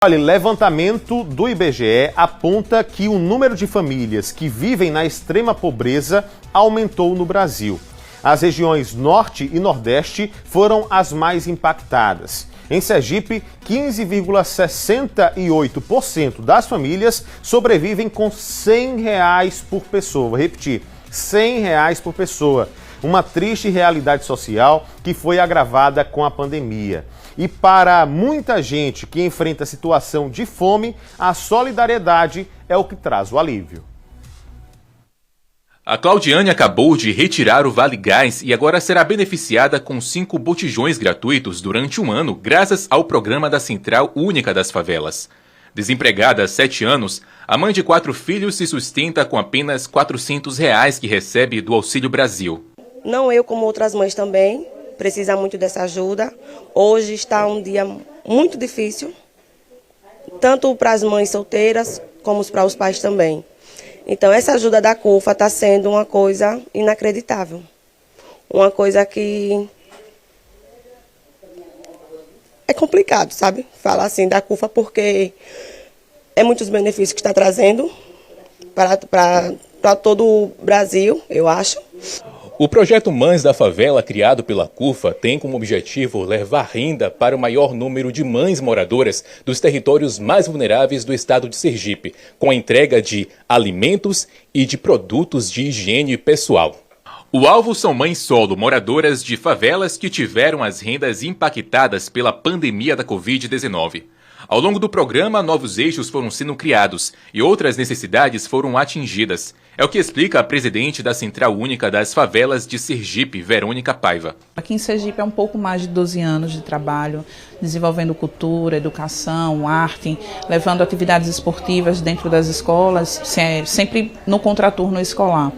Olha, levantamento do IBGE aponta que o número de famílias que vivem na extrema pobreza aumentou no Brasil. As regiões Norte e Nordeste foram as mais impactadas. Em Sergipe, 15,68% das famílias sobrevivem com R$ 100 por pessoa. Vou repetir, R$ 100 por pessoa. Uma triste realidade social que foi agravada com a pandemia. E para muita gente que enfrenta a situação de fome, a solidariedade é o que traz o alívio. A Claudiane acabou de retirar o Vale Gás e agora será beneficiada com 5 botijões gratuitos durante um ano, graças ao programa da Central Única das Favelas. Desempregada há 7 anos, a mãe de 4 filhos se sustenta com apenas R$ 400 que recebe do Auxílio Brasil. Não eu, como outras mães também, precisa muito dessa ajuda. Hoje está um dia muito difícil, tanto para as mães solteiras como para os pais também. Então, essa ajuda da CUFA está sendo uma coisa inacreditável. Uma coisa que é complicado, sabe? Falar assim da CUFA, porque é muitos benefícios que está trazendo para todo o Brasil, eu acho. O projeto Mães da Favela, criado pela CUFA, tem como objetivo levar renda para o maior número de mães moradoras dos territórios mais vulneráveis do estado de Sergipe, com a entrega de alimentos e de produtos de higiene pessoal. O alvo são mães solo, moradoras de favelas que tiveram as rendas impactadas pela pandemia da Covid-19. Ao longo do programa, novos eixos foram sendo criados e outras necessidades foram atingidas. É o que explica a presidente da Central Única das Favelas de Sergipe, Verônica Paiva. Aqui em Sergipe é um pouco mais de 12 anos de trabalho, desenvolvendo cultura, educação, arte, levando atividades esportivas dentro das escolas, sempre no contraturno escolar.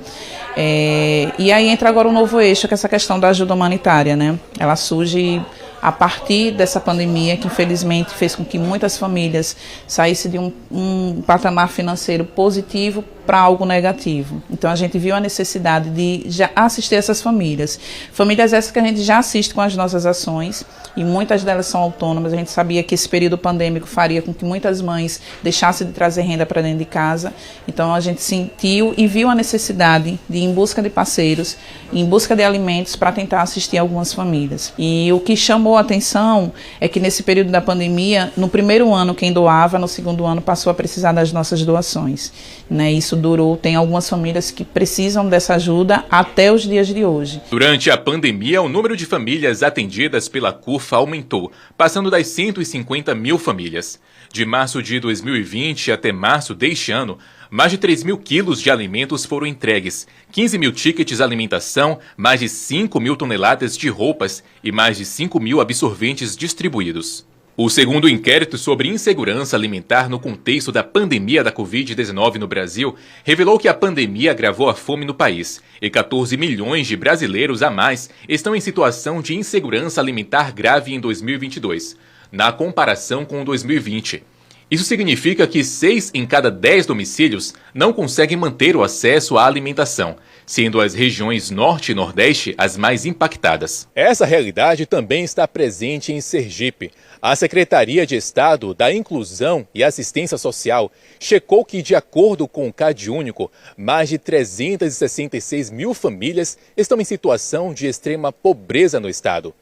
E aí entra agora um novo eixo, que é essa questão da ajuda humanitária, né? Ela surge a partir dessa pandemia, que infelizmente fez com que muitas famílias saíssem de um patamar financeiro positivo para algo negativo. Então a gente viu a necessidade de já assistir essas famílias. Famílias essas que a gente já assiste com as nossas ações, e muitas delas são autônomas. A gente sabia que esse período pandêmico faria com que muitas mães deixassem de trazer renda para dentro de casa. Então a gente sentiu e viu a necessidade de ir em busca de parceiros, em busca de alimentos para tentar assistir algumas famílias. E o que chamou a atenção é que nesse período da pandemia, no primeiro ano quem doava, no segundo ano passou a precisar das nossas doações, né? Isso durou, tem algumas famílias que precisam dessa ajuda até os dias de hoje. Durante a pandemia, o número de famílias atendidas pela CUFA aumentou, passando das 150 mil famílias. De março de 2020 até março deste ano, mais de 3 mil quilos de alimentos foram entregues, 15 mil tickets de alimentação, mais de 5 mil toneladas de roupas e mais de 5 mil absorventes distribuídos. O segundo inquérito sobre insegurança alimentar no contexto da pandemia da Covid-19 no Brasil revelou que a pandemia agravou a fome no país e 14 milhões de brasileiros a mais estão em situação de insegurança alimentar grave em 2022, na comparação com 2020. Isso significa que 6 em cada 10 domicílios não conseguem manter o acesso à alimentação, sendo as regiões Norte e Nordeste as mais impactadas. Essa realidade também está presente em Sergipe. A Secretaria de Estado da Inclusão e Assistência Social checou que, de acordo com o CadÚnico, mais de 366 mil famílias estão em situação de extrema pobreza no estado,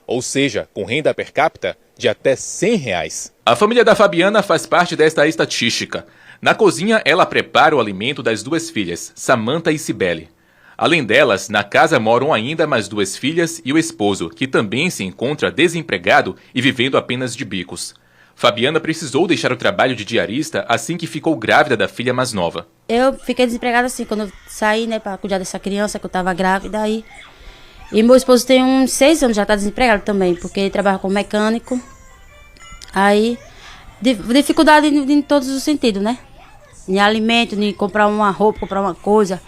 ou seja, com renda per capita de até R$ 100. A família da Fabiana faz parte desta estatística. Na cozinha, ela prepara o alimento das 2 filhas, Samantha e Cibele. Além delas, na casa moram ainda mais 2 filhas e o esposo, que também se encontra desempregado e vivendo apenas de bicos. Fabiana precisou deixar o trabalho de diarista assim que ficou grávida da filha mais nova. Eu fiquei desempregada assim, quando eu saí, né, para cuidar dessa criança, que eu estava grávida aí. E meu esposo tem uns 6 anos, já está desempregado também, porque ele trabalha como mecânico. Aí, dificuldade em todos os sentidos, né? Em alimento, em comprar uma roupa, comprar uma coisa,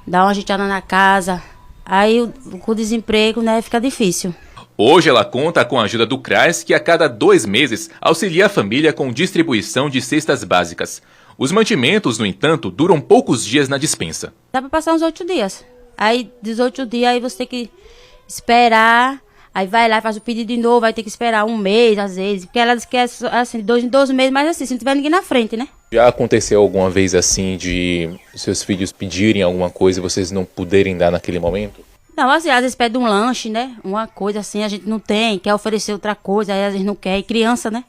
dar uma ajeitada na casa. Aí, com o desemprego, né, fica difícil. Hoje ela conta com a ajuda do CRAS, que a cada 2 meses auxilia a família com distribuição de cestas básicas. Os mantimentos, no entanto, duram poucos dias na despensa. Dá para passar uns 8 dias. Aí, dos 8 dias, aí você tem que esperar Aí vai lá, faz o pedido de novo, vai ter que esperar um mês, às vezes. Porque ela diz que é assim, 2 em 12 meses, mas assim, se não tiver ninguém na frente, né? Já aconteceu alguma vez assim de seus filhos pedirem alguma coisa e vocês não poderem dar naquele momento? Não, assim, às vezes pede um lanche, né? Uma coisa assim, a gente não tem, quer oferecer outra coisa, aí às vezes não quer. E criança, né?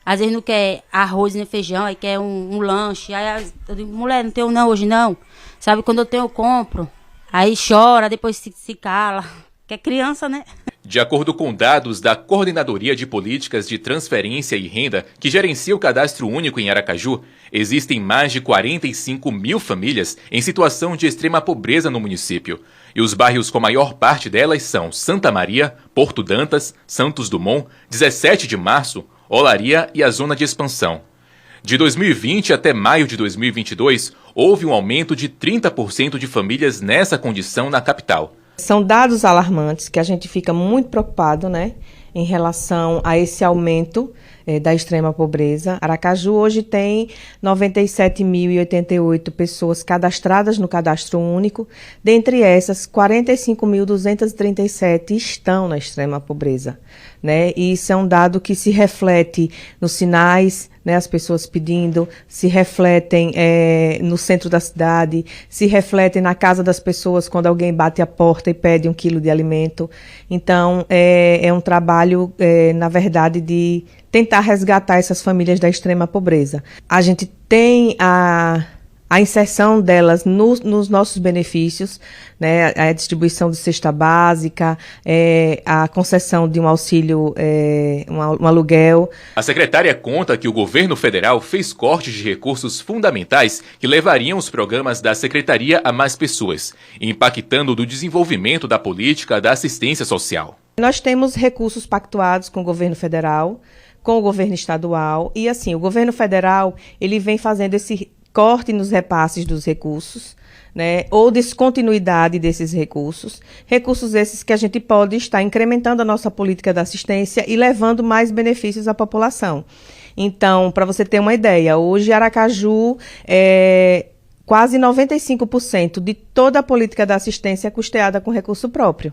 Às vezes não quer arroz nem feijão, aí quer um lanche. Aí eu digo, mulher, não tenho não hoje não. Sabe, quando eu tenho, eu compro. Aí chora, depois se cala. Que é criança, né? De acordo com dados da Coordenadoria de Políticas de Transferência e Renda, que gerencia o Cadastro Único em Aracaju, existem mais de 45 mil famílias em situação de extrema pobreza no município. E os bairros com maior parte delas são Santa Maria, Porto Dantas, Santos Dumont, 17 de Março, Olaria e a Zona de Expansão. De 2020 até maio de 2022, houve um aumento de 30% de famílias nessa condição na capital. São dados alarmantes que a gente fica muito preocupado, né, em relação a esse aumento da extrema pobreza. Aracaju hoje tem 97.088 pessoas cadastradas no Cadastro Único. Dentre essas, 45.237 estão na extrema pobreza, né? E isso é um dado que se reflete nos sinais, né, as pessoas pedindo, se refletem no centro da cidade, se refletem na casa das pessoas quando alguém bate a porta e pede 1 quilo de alimento. Então, é um trabalho, na verdade, de tentar resgatar essas famílias da extrema pobreza. A gente tem a inserção delas nos nossos benefícios, né, a distribuição de cesta básica, a concessão de um auxílio, um aluguel. A secretária conta que o governo federal fez cortes de recursos fundamentais que levariam os programas da secretaria a mais pessoas, impactando no desenvolvimento da política da assistência social. Nós temos recursos pactuados com o governo federal, com o governo estadual, e assim, o governo federal, ele vem fazendo esse corte nos repasses dos recursos, né, ou descontinuidade desses recursos esses que a gente pode estar incrementando a nossa política da assistência e levando mais benefícios à população. Então, para você ter uma ideia, hoje Aracaju quase 95% de toda a política da assistência é custeada com recurso próprio.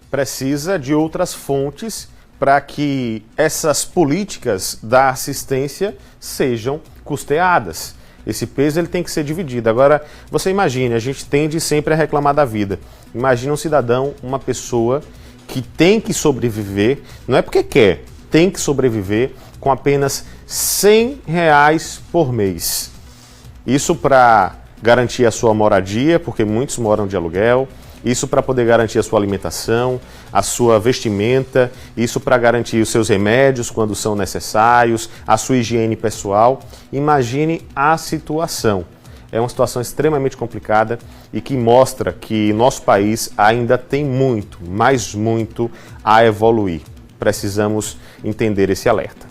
Precisa de outras fontes para que essas políticas da assistência sejam custeadas. Esse peso ele tem que ser dividido. Agora, você imagine, a gente tende sempre a reclamar da vida. Imagina um cidadão, uma pessoa que tem que sobreviver, não é porque quer, tem que sobreviver com apenas R$100 por mês. Isso para garantir a sua moradia, porque muitos moram de aluguel. Isso para poder garantir a sua alimentação, a sua vestimenta, isso para garantir os seus remédios quando são necessários, a sua higiene pessoal. Imagine a situação. É uma situação extremamente complicada e que mostra que nosso país ainda tem muito, mas muito a evoluir. Precisamos entender esse alerta.